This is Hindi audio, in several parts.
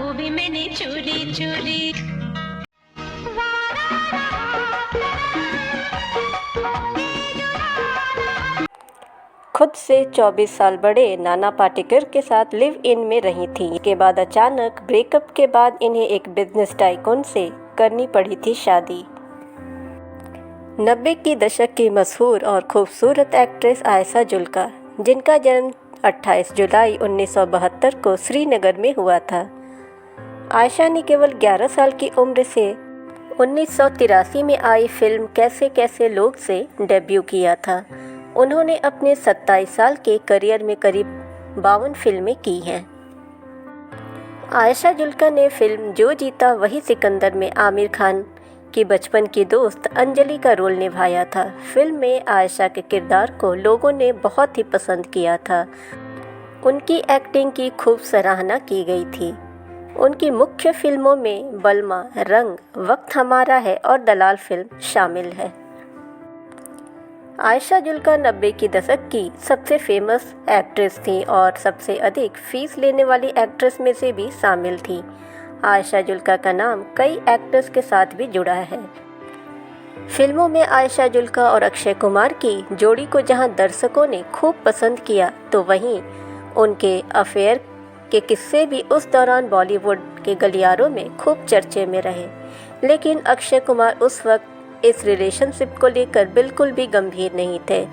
वो भी मैंने चोरी चोरी। खुद से 24 साल बड़े नाना पाटेकर के साथ लिव इन में रही थी। इसके बाद अचानक ब्रेकअप के बाद इन्हें एक बिजनेस टाइकून से करनी पड़ी थी शादी। 90 की दशक की मशहूर और खूबसूरत एक्ट्रेस आयशा जुल्का, जिनका जन्म 28 जुलाई 1972 को श्रीनगर में हुआ था। आयशा ने केवल 11 साल की उम्र से 1983 में आई फिल्म कैसे कैसे लोग से डेब्यू किया था। उन्होंने अपने 27 साल के करियर में करीब 52 फिल्में की हैं। आयशा जुल्का ने फिल्म जो जीता वही सिकंदर में आमिर खान की बचपन की दोस्त अंजलि का रोल निभाया था। फिल्म में आयशा के किरदार को लोगों ने बहुत ही पसंद किया था। उनकी एक्टिंग की खूब सराहना की गई थी। उनकी मुख्य फिल्मों में बलमा, रंग, वक्त हमारा है और दलाल फिल्म शामिल है। आयशा जुल्का 90 की दशक की सबसे फेमस एक्ट्रेस थी और सबसे अधिक फीस लेने वाली एक्ट्रेस में से भी शामिल थी। आयशा जुल्का का नाम कई एक्टर्स के साथ भी जुड़ा है। फिल्मों में आयशा जुल्का और अक्षय कुमार की जोड़ी को जहां दर्शकों ने खूब पसंद किया, तो वहीं उनके अफेयर के किस्से भी उस दौरान बॉलीवुड के गलियारों में खूब चर्चे में रहे। लेकिन अक्षय कुमार उस वक्त इस रिलेशनशिप को लेकर बिल्कुल भी गंभीर नहीं थे,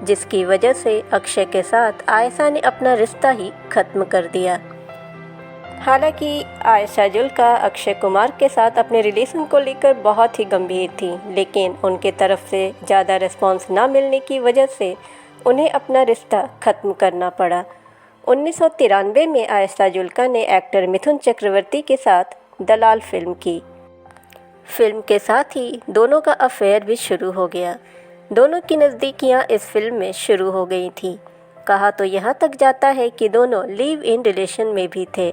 जिसकी वजह से अक्षय के साथ आयशा ने अपना रिश्ता ही खत्म कर दिया। हालांकि आयशा जुल्का अक्षय कुमार के साथ अपने रिलेशन को लेकर बहुत ही गंभीर थी, लेकिन उनके तरफ से ज़्यादा रिस्पॉन्स ना मिलने की वजह से उन्हें अपना रिश्ता खत्म करना पड़ा। 1993 में आयशा जुल्का ने एक्टर मिथुन चक्रवर्ती के साथ दलाल फिल्म की। फिल्म के साथ ही दोनों का अफेयर भी शुरू हो गया। दोनों की नज़दीकियां इस फिल्म में शुरू हो गई थी। कहा तो यहाँ तक जाता है कि दोनों लिव इन रिलेशन में भी थे।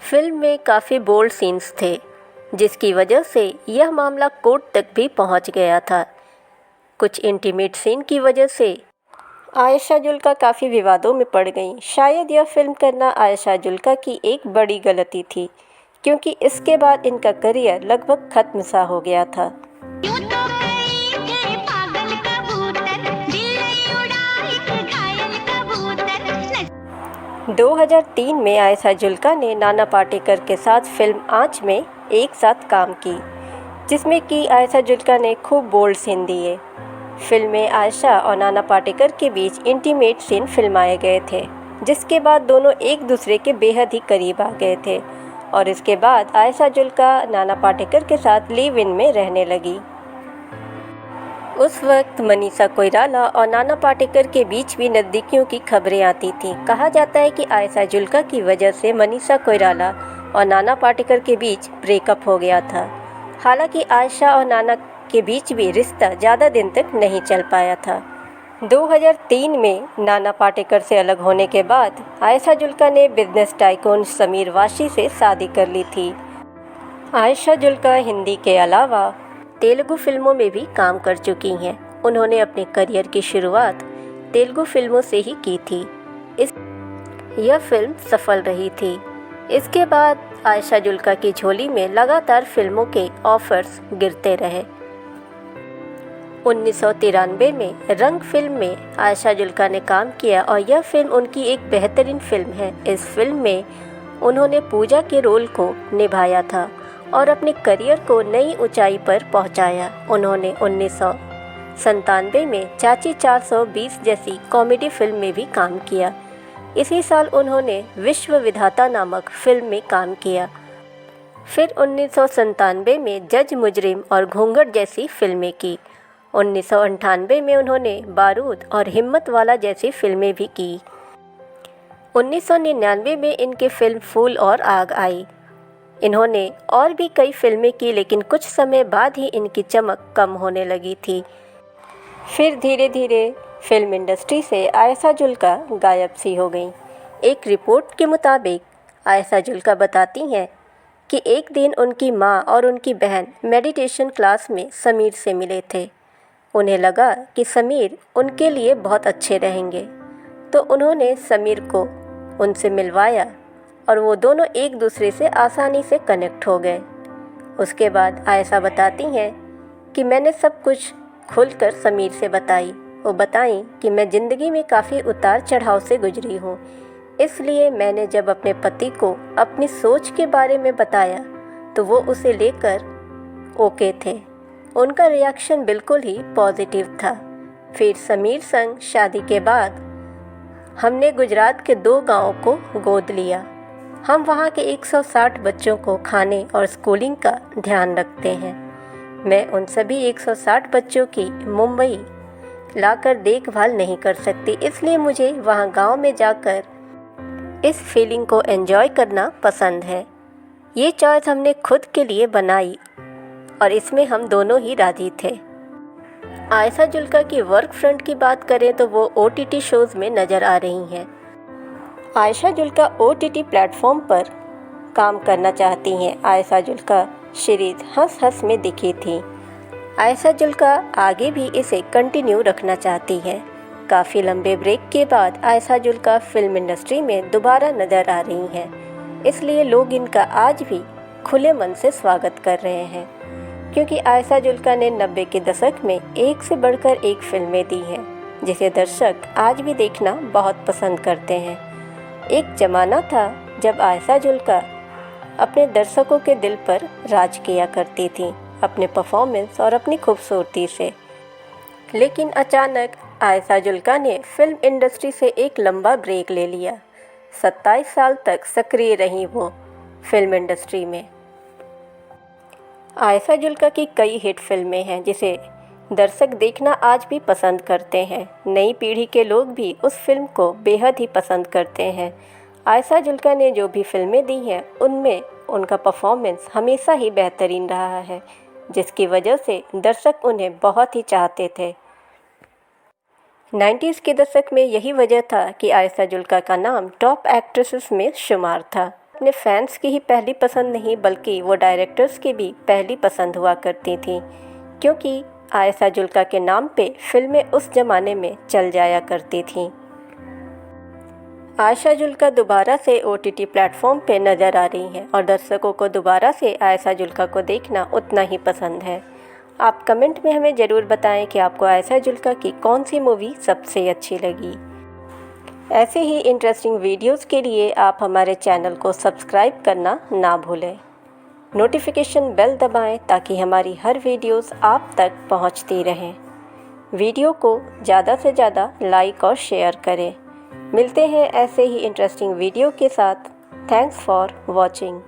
फिल्म में काफ़ी बोल्ड सीन्स थे, जिसकी वजह से यह मामला कोर्ट तक भी पहुँच गया था। कुछ इंटीमेट सीन की वजह से आयशा जुल्का काफ़ी विवादों में पड़ गई। शायद यह फिल्म करना आयशा जुल्का की एक बड़ी गलती थी, क्योंकि इसके बाद इनका करियर लगभग खत्म सा हो गया था। 2003 में आयशा जुल्का ने नाना पाटेकर के साथ फिल्म आँच में एक साथ काम की, जिसमें कि आयशा जुल्का ने खूब बोल्ड सीन दिए। फिल्म में आयशा और नाना पाटेकर के बीच इंटीमेट सीन फिल्माए गए थे, जिसके बाद दोनों एक दूसरे के बेहद ही करीब आ गए थे और इसके बाद आयशा जुल्का नाना पाटेकर के साथ लिव इन में रहने लगी। उस वक्त मनीषा कोइराला और नाना पाटेकर के बीच भी नज़दीकियों की खबरें आती थीं। कहा जाता है कि आयशा जुल्का की वजह से मनीषा कोइराला और नाना पाटेकर के बीच ब्रेकअप हो गया था। हालांकि आयशा और नाना के बीच भी रिश्ता ज़्यादा दिन तक नहीं चल पाया था। 2003 में नाना पाटेकर से अलग होने के बाद आयशा जुल्का ने बिजनेस टाइकून समीर वाशी से शादी कर ली थी। आयशा जुल्का हिंदी के अलावा तेलुगु फिल्मों में भी काम कर चुकी हैं। उन्होंने अपने करियर की शुरुआत तेलुगु फिल्मों से ही की थी। यह फिल्म सफल रही थी। इसके बाद आयशा जुल्का की झोली में लगातार फिल्मों के ऑफर्स गिरते रहे। 1993 में रंग फिल्म में आयशा जुल्का ने काम किया और यह फिल्म उनकी एक बेहतरीन फिल्म है। इस फिल्म में उन्होंने पूजा के रोल को निभाया था और अपने करियर को नई ऊंचाई पर पहुंचाया। उन्होंने 1997 में चाची 420 जैसी कॉमेडी फिल्म में भी काम किया। इसी साल उन्होंने विश्व विधाता नामक फिल्म में काम किया। फिर 1997 में जज मुजरिम और घूंघट जैसी फिल्में की। 1998 में उन्होंने बारूद और हिम्मत वाला जैसी फिल्में भी की। 1999 में इनकी फिल्म फूल और आग आई। इन्होंने और भी कई फिल्में की, लेकिन कुछ समय बाद ही इनकी चमक कम होने लगी थी। फिर धीरे धीरे फिल्म इंडस्ट्री से आयशा जुल्का गायब सी हो गई। एक रिपोर्ट के मुताबिक आयशा जुल्का बताती हैं कि एक दिन उनकी माँ और उनकी बहन मेडिटेशन क्लास में समीर से मिले थे। उन्हें लगा कि समीर उनके लिए बहुत अच्छे रहेंगे, तो उन्होंने समीर को उनसे मिलवाया और वो दोनों एक दूसरे से आसानी से कनेक्ट हो गए। उसके बाद आयशा बताती हैं कि मैंने सब कुछ खुलकर समीर से बताई। वो बताई कि मैं ज़िंदगी में काफ़ी उतार चढ़ाव से गुजरी हूँ, इसलिए मैंने जब अपने पति को अपनी सोच के बारे में बताया तो वो उसे लेकर ओके थे। उनका रिएक्शन बिल्कुल ही पॉजिटिव था। फिर समीर संग शादी के बाद हमने गुजरात के 2 गांवों को गोद लिया। हम वहां के 160 बच्चों को खाने और स्कूलिंग का ध्यान रखते हैं। मैं उन सभी 160 बच्चों की मुंबई लाकर देखभाल नहीं कर सकती, इसलिए मुझे वहां गांव में जाकर इस फीलिंग को एंजॉय करना पसंद है। ये चॉइस हमने खुद के लिए बनाई और इसमें हम दोनों ही राजी थे। आयशा जुल्का की वर्क फ्रंट की बात करें तो वो OTT शोज़ में नज़र आ रही हैं। आयशा जुल्का OTT प्लेटफॉर्म पर काम करना चाहती हैं। आयशा जुल्का सीरीज़ हंस हंस में दिखी थी। आयशा जुल्का आगे भी इसे कंटिन्यू रखना चाहती हैं। काफ़ी लंबे ब्रेक के बाद आयशा जुल्का फिल्म इंडस्ट्री में दोबारा नज़र आ रही हैं, इसलिए लोग इनका आज भी खुले मन से स्वागत कर रहे हैं, क्योंकि आयशा जुल्का ने 90 के दशक में एक से बढ़कर एक फिल्में दी हैं, जिसे दर्शक आज भी देखना बहुत पसंद करते हैं। एक ज़माना था जब आयशा जुल्का अपने दर्शकों के दिल पर राज किया करती थी, अपने परफॉर्मेंस और अपनी खूबसूरती से। लेकिन अचानक आयशा जुल्का ने फिल्म इंडस्ट्री से एक लंबा ब्रेक ले लिया। 27 साल तक सक्रिय रही वो फिल्म इंडस्ट्री में। आयशा जुल्का की कई हिट फिल्में हैं जिसे दर्शक देखना आज भी पसंद करते हैं। नई पीढ़ी के लोग भी उस फिल्म को बेहद ही पसंद करते हैं। आयशा जुल्का ने जो भी फिल्में दी हैं उनमें उनका परफॉर्मेंस हमेशा ही बेहतरीन रहा है, जिसकी वजह से दर्शक उन्हें बहुत ही चाहते थे। 90s के दशक में यही वजह था कि आयशा जुल्का का नाम टॉप एक्ट्रेसेस में शुमार था। अपने फैंस की ही पहली पसंद नहीं बल्कि वो डायरेक्टर्स की भी पहली पसंद हुआ करती थी, क्योंकि आयशा जुल्का के नाम पे फिल्में उस ज़माने में चल जाया करती थीं। आयशा जुल्का दोबारा से OTT प्लेटफॉर्म पे नज़र आ रही हैं और दर्शकों को दोबारा से आयशा जुल्का को देखना उतना ही पसंद है। आप कमेंट में हमें ज़रूर बताएं कि आपको आयशा जुल्का की कौन सी मूवी सबसे अच्छी लगी। ऐसे ही इंटरेस्टिंग वीडियोस के लिए आप हमारे चैनल को सब्सक्राइब करना ना भूलें। नोटिफिकेशन बेल दबाएं ताकि हमारी हर वीडियोस आप तक पहुंचती रहें। वीडियो को ज़्यादा से ज़्यादा लाइक और शेयर करें। मिलते हैं ऐसे ही इंटरेस्टिंग वीडियो के साथ। Thanks for watching.